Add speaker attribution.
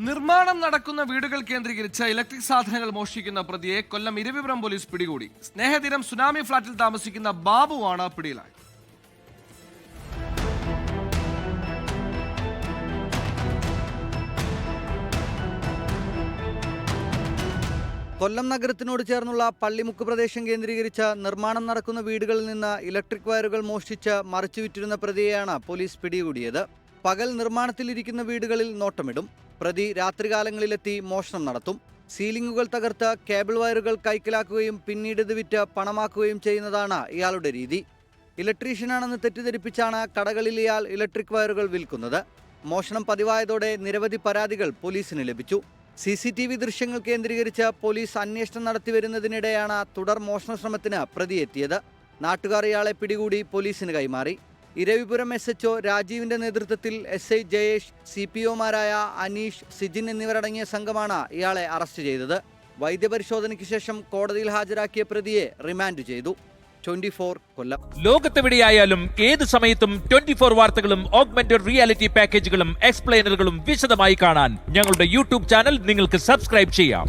Speaker 1: നിർമ്മാണം നടക്കുന്ന വീടുകൾ കേന്ദ്രീകരിച്ച് ഇലക്ട്രിക് സാധനങ്ങൾ മോഷ്ടിക്കുന്ന പ്രതിയെ കൊല്ലം ഇരവിപുരം പോലീസ് പിടികൂടി. സ്നേഹതീരം സുനാമി ഫ്ളാറ്റിൽ താമസിക്കുന്ന ബാബുവാണ് പിടിയിലായത്.
Speaker 2: കൊല്ലം നഗരത്തിനോട് ചേർന്നുള്ള പള്ളിമുക്ക് പ്രദേശം കേന്ദ്രീകരിച്ച് നിർമ്മാണം നടക്കുന്ന വീടുകളിൽ നിന്ന് ഇലക്ട്രിക് വയറുകൾ മോഷ്ടിച്ച് മറിച്ചുവിറ്റിരുന്ന പ്രതിയെയാണ് പോലീസ് പിടികൂടിയത്. പകൽ നിർമ്മാണത്തിലിരിക്കുന്ന വീടുകളിൽ നോട്ടമിടും. പ്രതി രാത്രികാലങ്ങളിലെത്തി മോഷണം നടത്തും. സീലിംഗുകൾ തകർത്ത് കേബിൾ വയറുകൾ കൈക്കലാക്കുകയും പിന്നീട് ഇത് വിറ്റ് പണമാക്കുകയും ചെയ്യുന്നതാണ് ഇയാളുടെ രീതി. ഇലക്ട്രീഷ്യനാണെന്ന് തെറ്റിദ്ധരിപ്പിച്ചാണ് കടകളിൽ ഇയാൾ ഇലക്ട്രിക് വയറുകൾ വിൽക്കുന്നത്. മോഷണം പതിവായതോടെ നിരവധി പരാതികൾ പോലീസിന് ലഭിച്ചു. CCTV ദൃശ്യങ്ങൾ കേന്ദ്രീകരിച്ച് പോലീസ് അന്വേഷണം നടത്തിവരുന്നതിനിടെയാണ് തുടർ മോഷണ ശ്രമത്തിന് പ്രതിയെത്തിയത്. നാട്ടുകാർ ഇയാളെ പിടികൂടി പോലീസിന് കൈമാറി. ഇരവിപുരം SHO രാജീവിന്റെ നേതൃത്വത്തിൽ SI ജയേഷ്, CPOമാരായ അനീഷ്, സിജിൻ എന്നിവരടങ്ങിയ സംഘമാണ് ഇയാളെ അറസ്റ്റ് ചെയ്തത്. വൈദ്യപരിശോധനയ്ക്ക് ശേഷം കോടതിയിൽ ഹാജരാക്കിയ പ്രതിയെ റിമാൻഡ് ചെയ്തു. 24 കൊല്ലം.
Speaker 3: ലോകത്തെവിടെയായാലും ഏത് സമയത്തും 24 വാർത്തകളും ഓഗ്മെന്റഡ് റിയാലിറ്റി പാക്കേജുകളും എക്സ്പ്ലെയിനറുകളും വിശദമായി കാണാൻ ഞങ്ങളുടെ YouTube ചാനൽ നിങ്ങൾക്ക് സബ്സ്ക്രൈബ് ചെയ്യാം.